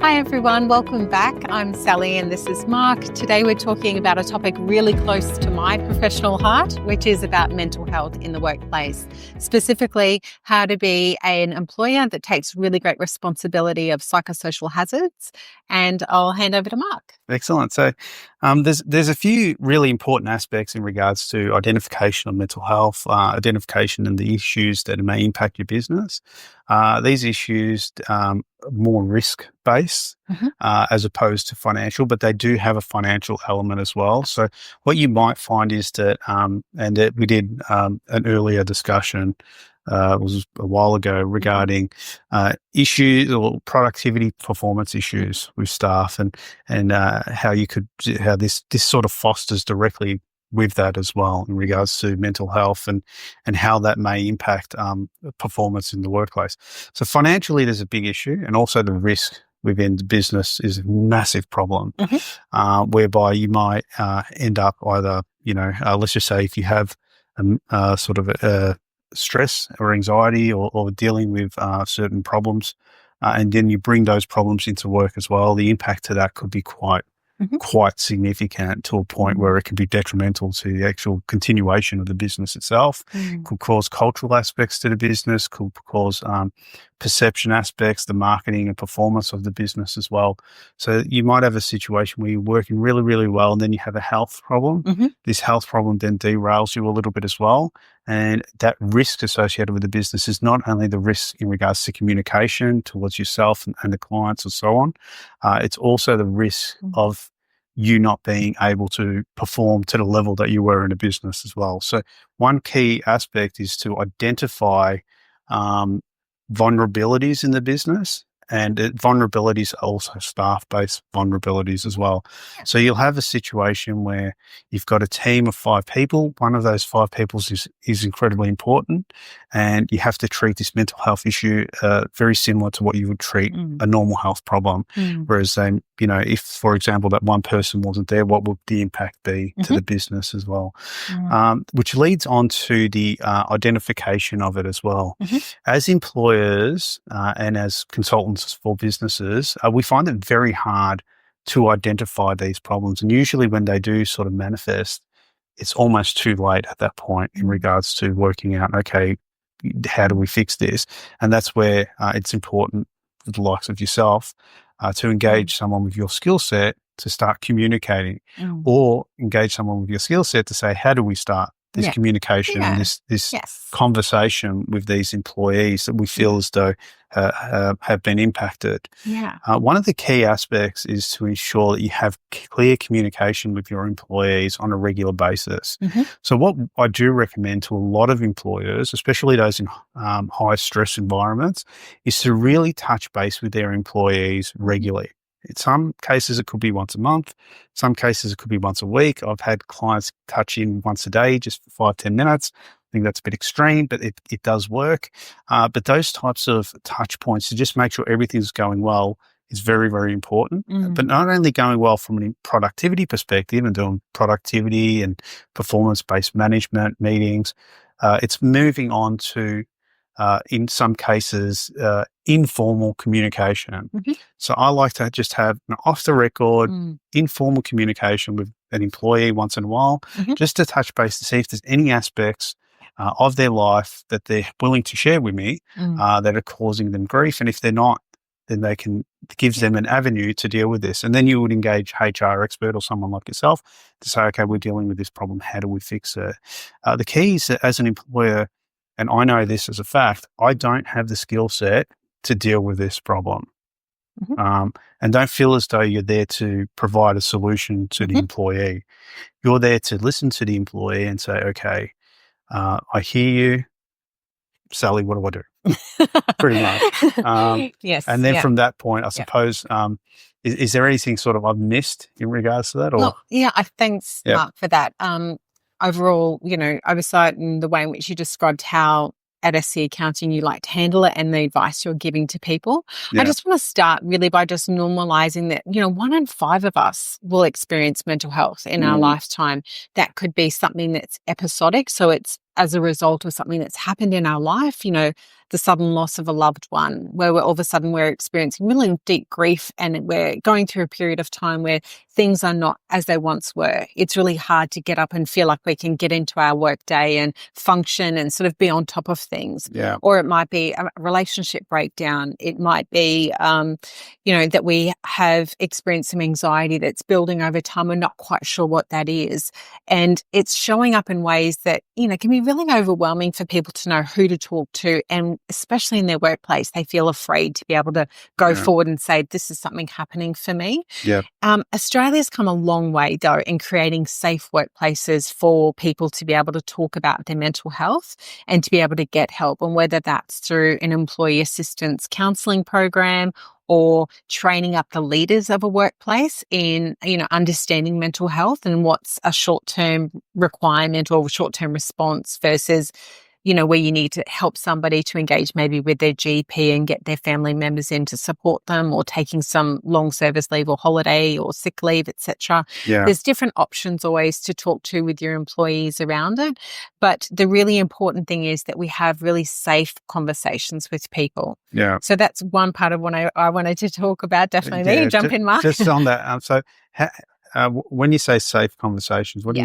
Hi everyone, welcome back. I'm Sally and this is Mark. Today we're talking about a topic really close to my professional heart, which is about mental health in the workplace. Specifically, how to be an employer that takes really great responsibility of psychosocial hazards. And I'll hand over to Mark. Excellent. So there's a few really important aspects in regards to identification of mental health, identification and the issues that may impact your business. These issues are more risk-based as opposed to financial, but they do have a financial element as well. So what you might find is that, we did an earlier discussion, it was a while ago, regarding issues or productivity performance issues with staff and how this sort of fosters directly with that as well in regards to mental health and how that may impact performance in the workplace. So financially, there's a big issue, and also the risk within the business is a massive problem, whereby you might end up either, let's just say if you have sort of a stress or anxiety or dealing with certain problems, and then you bring those problems into work as well, the impact to that could be quite significant, to a point where it could be detrimental to the actual continuation of the business itself. Could cause cultural aspects to the business, could cause perception aspects, the marketing and performance of the business as well. So you might have a situation where you're working really, really well, and then you have a health problem. This health problem then derails you a little bit as well. And that risk associated with the business is not only the risk in regards to communication towards yourself and the clients and so on, it's also the risk of you not being able to perform to the level that you were in a business as well. So one key aspect is to identify vulnerabilities in the business, and vulnerabilities are also staff-based vulnerabilities as well. So you'll have a situation where you've got a team of 5 people. One of those 5 people is incredibly important, and you have to treat this mental health issue very similar to what you would treat a normal health problem. Whereas then, if, for example, that one person wasn't there, what would the impact be to the business as well? Which leads on to the identification of it as well. As employers and as consultants for businesses, we find it very hard to identify these problems. And usually when they do sort of manifest, it's almost too late at that point in regards to working out, okay, how do we fix this? And that's where it's important for the likes of yourself to engage someone with your skill set to start communicating, or engage someone with your skill set to say, how do we start this communication and this conversation with these employees that we feel as though have been impacted. One of the key aspects is to ensure that you have clear communication with your employees on a regular basis. So what I do recommend to a lot of employers, especially those in high stress environments, is to really touch base with their employees regularly. In some cases, it could be once a month. Some cases, it could be once a week. I've had clients touch in once a day, just for 5-10 minutes. I think that's a bit extreme, but it does work. But those types of touch points to just make sure everything's going well is very, very important. But not only going well from a productivity perspective and doing productivity and performance-based management meetings, it's moving on to, in some cases, informal communication. So I like to just have an off-the-record, informal communication with an employee once in a while, just to touch base to see if there's any aspects of their life that they're willing to share with me that are causing them grief. And if they're not, then gives them an avenue to deal with this. And then you would engage HR expert or someone like yourself to say, okay, we're dealing with this problem. How do we fix it? The key is that as an employer, and I know this as a fact, I don't have the skill set to deal with this problem. And don't feel as though you're there to provide a solution to the employee. You're there to listen to the employee and say, okay, I hear you. Sally, what do I do? Pretty much. And then from that point, I suppose, is there anything sort of I've missed in regards to that? Or? Thanks, Mark, for that. Overall, oversight and the way in which you described how at SC Accounting you like to handle it and the advice you're giving to people. I just want to start really by just normalizing that, 1 in 5 of us will experience mental health in our lifetime. That could be something that's episodic. So it's as a result of something that's happened in our life, the sudden loss of a loved one, where all of a sudden we're experiencing really deep grief and we're going through a period of time where things are not as they once were. It's really hard to get up and feel like we can get into our work day and function and sort of be on top of things. Yeah. Or it might be a relationship breakdown. It might be, that we have experienced some anxiety that's building over time. We're not quite sure what that is. And it's showing up in ways that, can be really overwhelming for people to know who to talk to. And especially in their workplace, they feel afraid to be able to go forward and say, this is something happening for me. Yeah. Australia's come a long way, though, in creating safe workplaces for people to be able to talk about their mental health and to be able to get help. And whether that's through an employee assistance counselling program or training up the leaders of a workplace in, understanding mental health and what's a short-term requirement or short-term response versus, where you need to help somebody to engage maybe with their GP and get their family members in to support them, or taking some long service leave or holiday or sick leave, etc. Yeah. There's different options always to talk to with your employees around it. But the really important thing is that we have really safe conversations with people. Yeah. So that's one part of what I wanted to talk about. Definitely. Yeah, jump in, Mark. Just on that. When you say safe conversations, what do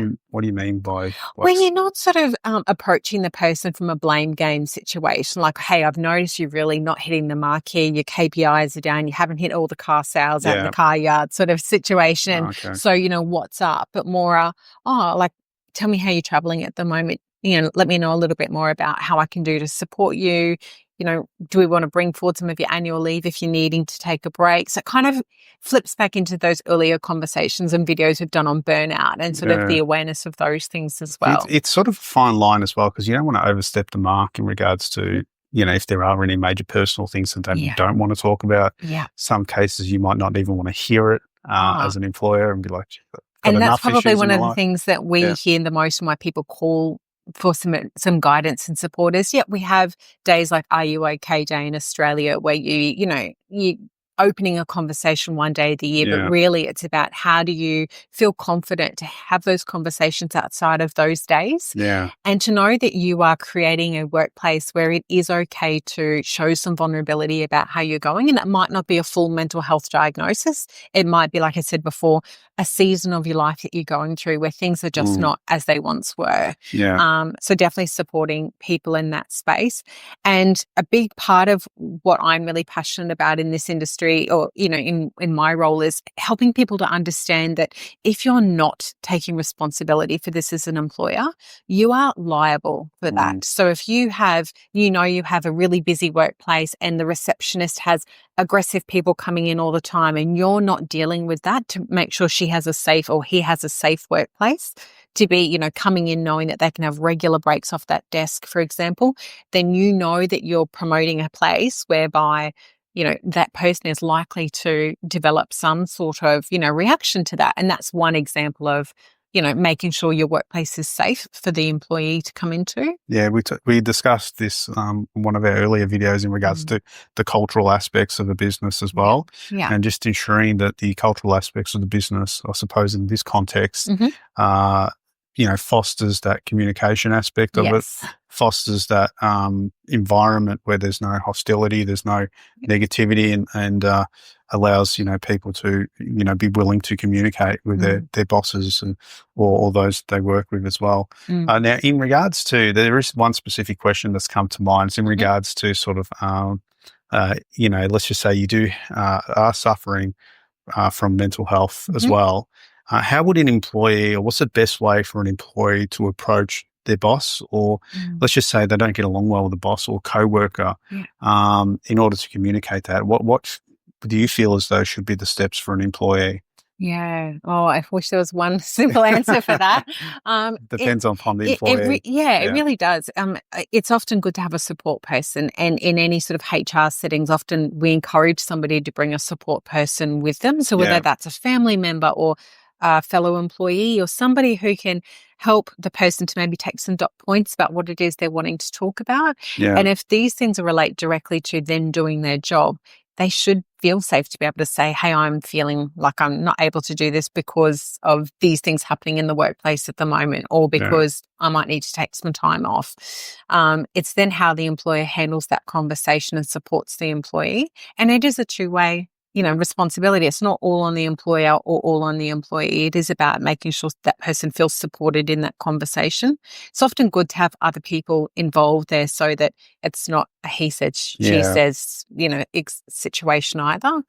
you mean by? When you're not sort of approaching the person from a blame game situation, like, hey, I've noticed you're really not hitting the mark here. Your KPIs are down. You haven't hit all the car sales out in the car yard sort of situation. Okay. So, what's up? But more, tell me how you're traveling at the moment. Let me know a little bit more about how I can do to support you. Do we want to bring forward some of your annual leave if you're needing to take a break? So it kind of flips back into those earlier conversations and videos we've done on burnout and sort of the awareness of those things as well. It's sort of a fine line as well, because you don't want to overstep the mark in regards to, if there are any major personal things that they don't want to talk about. Yeah. Some cases you might not even want to hear it as an employer and be like, and that's probably one of the things that we hear the most and why people call for some guidance and support is, we have days like Are You OK Day in Australia where you opening a conversation one day of the year, but really it's about how do you feel confident to have those conversations outside of those days. Yeah. And to know that you are creating a workplace where it is okay to show some vulnerability about how you're going. And that might not be a full mental health diagnosis. It might be, like I said before, a season of your life that you're going through where things are just not as they once were. Yeah. So definitely supporting people in that space. And a big part of what I'm really passionate about in this industry, or, in my role, is helping people to understand that if you're not taking responsibility for this as an employer, you are liable for that. So if you have a really busy workplace and the receptionist has aggressive people coming in all the time and you're not dealing with that to make sure she has a safe or he has a safe workplace to be, coming in knowing that they can have regular breaks off that desk, for example, then that you're promoting a place whereby that person is likely to develop some sort of, reaction to that. And that's one example of, making sure your workplace is safe for the employee to come into. Yeah, we discussed this in one of our earlier videos in regards to the cultural aspects of a business as well. Yeah. And just ensuring that the cultural aspects of the business, I suppose in this context, fosters that communication aspect of it, fosters that environment where there's no hostility, there's no negativity, and allows people to be willing to communicate with their bosses or those they work with as well. Now, in regards to, there is one specific question that's come to mind. It's in regards to sort of let's just say you are suffering from mental health as well. How would an employee, or what's the best way for an employee to approach their boss, or let's just say they don't get along well with the boss or co-worker, in order to communicate that? What do you feel as though should be the steps for an employee? Yeah. Oh, I wish there was one simple answer for that. Depends upon the employee. It really does. It's often good to have a support person, and in any sort of HR settings, often we encourage somebody to bring a support person with them. So whether that's a family member or a fellow employee or somebody who can help the person to maybe take some dot points about what it is they're wanting to talk about. And if these things relate directly to them doing their job, they should feel safe to be able to say, hey, I'm feeling like I'm not able to do this because of these things happening in the workplace at the moment, or because I might need to take some time off. It's then how the employer handles that conversation and supports the employee. And it is a two-way, responsibility. It's not all on the employer or all on the employee. It is about making sure that person feels supported in that conversation. It's often good to have other people involved there so that it's not a he said, she says, situation either.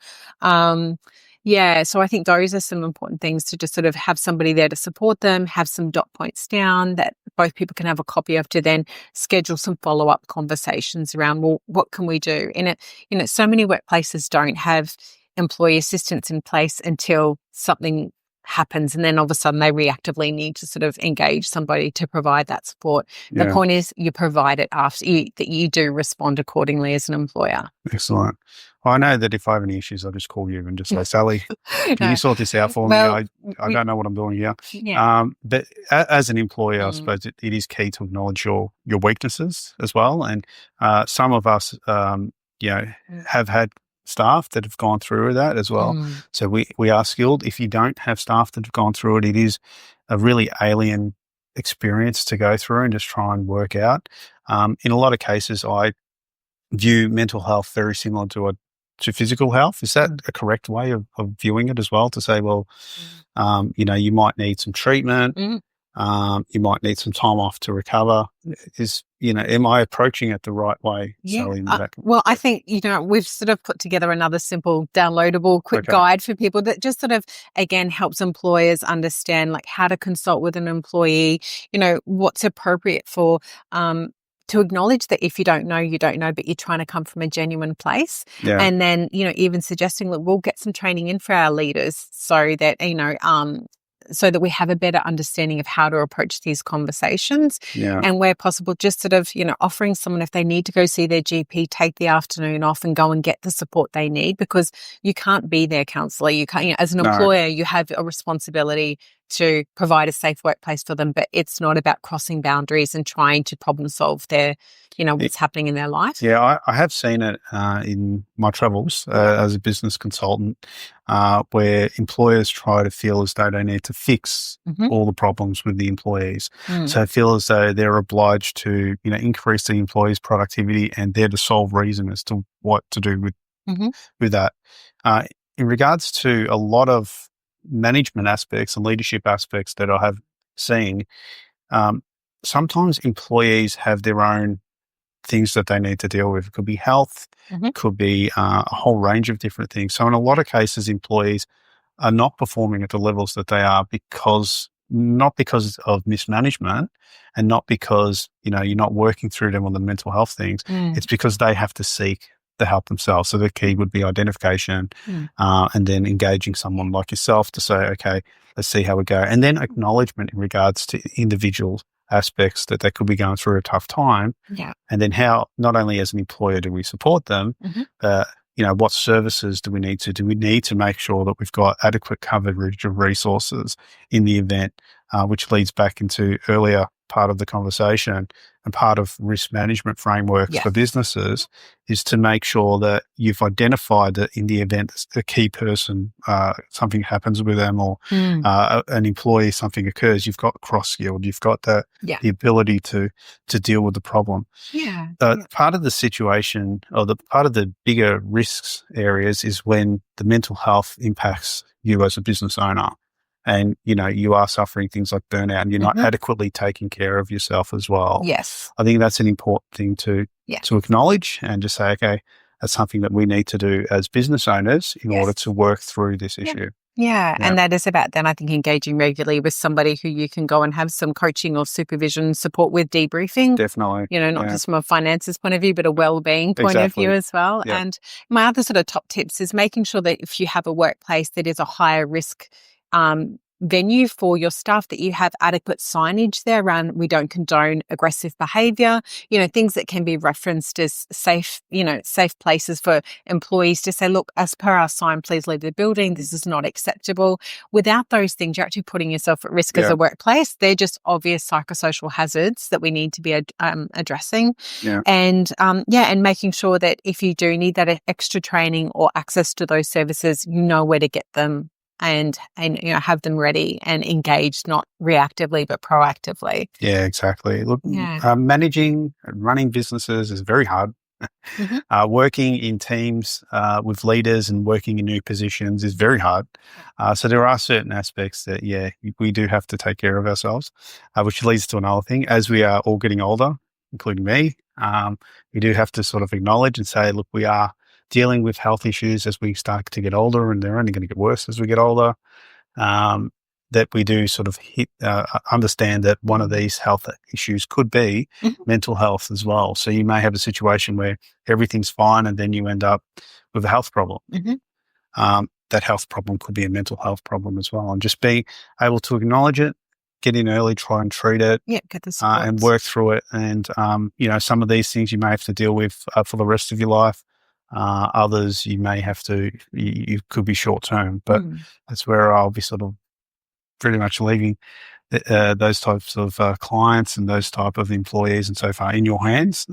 So I think those are some important things to just sort of have somebody there to support them, have some dot points down that both people can have a copy of, to then schedule some follow-up conversations around, well, what can we do? And so many workplaces don't have employee assistance in place until something happens, and then all of a sudden they reactively need to sort of engage somebody to provide that support. The point is you provide it after that you do respond accordingly as an employer. Excellent. Well, I know that if I have any issues, I'll just call you and just say, Sally, can you sort this out for me? I don't know what I'm doing here. But as an employer, I suppose it is key to acknowledge your weaknesses as well. And some of us, have had staff that have gone through that as well. So we are skilled. If you don't have staff that have gone through it, it is a really alien experience to go through and just try and work out. In a lot of cases, I view mental health very similar to physical health. Is that a correct way of viewing it as well? To say, well, you might need some treatment. You might need some time off to recover. Am I approaching it the right way? Sally, I think, we've sort of put together another simple downloadable quick guide for people that just sort of, again, helps employers understand like how to consult with an employee, what's appropriate for, to acknowledge that if you don't know, you don't know, but you're trying to come from a genuine place. And then, even suggesting that we'll get some training in for our leaders so that, so that we have a better understanding of how to approach these conversations. And where possible, just sort of, offering someone, if they need to go see their GP, take the afternoon off and go and get the support they need, because you can't be their counsellor. You can't, as an employer, you have a responsibility to provide a safe workplace for them, but it's not about crossing boundaries and trying to problem solve their, what's happening in their life. Yeah, I have seen it in my travels as a business consultant, where employers try to feel as though they need to fix all the problems with the employees. So feel as though they're obliged to, increase the employees' productivity, and they're the sole reason as to what to do with that. In regards to a lot of management aspects and leadership aspects that I have seen, sometimes employees have their own things that they need to deal with. It could be health, could be a whole range of different things. So in a lot of cases, employees are not performing at the levels that they are not because of mismanagement, and not because, you're not working through them on the mental health things. It's because they have to seek the help themselves. So the key would be identification, and then engaging someone like yourself to say, okay, let's see how we go. And then acknowledgement in regards to individual aspects that they could be going through a tough time. And then how, not only as an employer do we support them, what services do we need to? Do we need to make sure that we've got adequate coverage of resources in the event, which leads back into earlier part of the conversation, and part of risk management frameworks for businesses is to make sure that you've identified that in the event a key person, something happens with them, or an employee, something occurs, you've got cross-skilled, you've got the ability to deal with the problem. Part of the situation, or the part of the bigger risks areas, is when the mental health impacts you as a business owner. And, you are suffering things like burnout, and you're not adequately taking care of yourself as well. I think that's an important thing to acknowledge, and just say, okay, that's something that we need to do as business owners in order to work through this issue. And that is about then, I think, engaging regularly with somebody who you can go and have some coaching or supervision support with, debriefing. Definitely. Not just from a finances point of view, but a wellbeing point of view as well. And my other sort of top tips is making sure that if you have a workplace that is a higher risk venue for your staff, that you have adequate signage there around we don't condone aggressive behavior, things that can be referenced as safe, safe places for employees to say, look, as per our sign, please leave the building. This is not acceptable. Without those things, you're actually putting yourself at risk as a workplace. They're just obvious psychosocial hazards that we need to be addressing. And making sure that if you do need that extra training or access to those services, you know where to get them and have them ready and engaged, not reactively but proactively. Yeah, exactly. Look, managing and running businesses is very hard. Working in teams with leaders and working in new positions is very hard. So there are certain aspects that, we do have to take care of ourselves, which leads to another thing. As we are all getting older, including me, we do have to sort of acknowledge and say, look, we are dealing with health issues as we start to get older, and they're only going to get worse as we get older. That we do sort of understand that one of these health issues could be mental health as well. So you may have a situation where everything's fine and then you end up with a health problem. That health problem could be a mental health problem as well. And just being able to acknowledge it, get in early, try and treat it, get the support. and work through it. And, some of these things you may have to deal with for the rest of your life. Others you may have to, you could be short term, but that's where I'll be sort of pretty much leaving those types of clients and those type of employees and so far in your hands,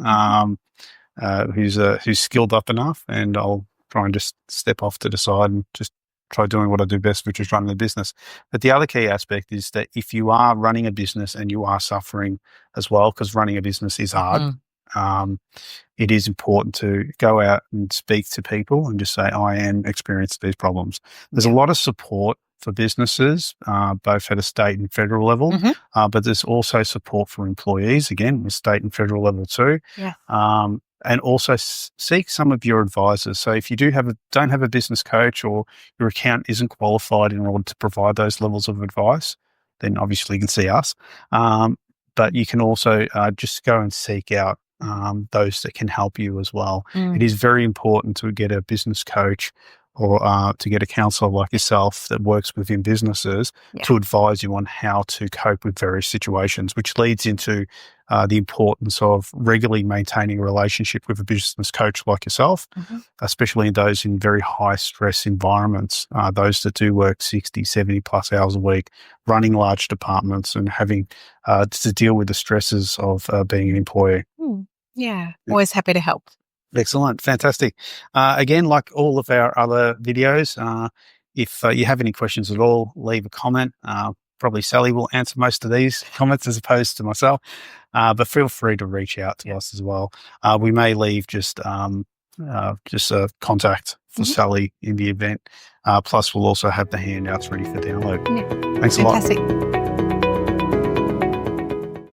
who's skilled up enough, and I'll try and just step off to the side and just try doing what I do best, which is running the business. But the other key aspect is that if you are running a business and you are suffering as well, because running a business is hard, it is important to go out and speak to people and just say, I am experiencing these problems. There's a lot of support for businesses, both at a state and federal level, but there's also support for employees, again, at state and federal level too. And also seek some of your advisors. So if you don't have a business coach, or your account isn't qualified in order to provide those levels of advice, then obviously you can see us. But you can also just go and seek out those that can help you as well. It is very important to get a business coach or to get a counsellor like yourself that works within businesses to advise you on how to cope with various situations, which leads into the importance of regularly maintaining a relationship with a business coach like yourself, especially those in very high stress environments, those that do work 60, 70 plus hours a week, running large departments and having to deal with the stresses of being an employee. Always happy to help. Excellent. Fantastic. Again, like all of our other videos, if you have any questions at all, leave a comment. Probably Sally will answer most of these comments as opposed to myself, but feel free to reach out to us as well. We may leave just a contact for Sally in the event. Plus, we'll also have the handouts ready for download. Thanks a lot. Fantastic.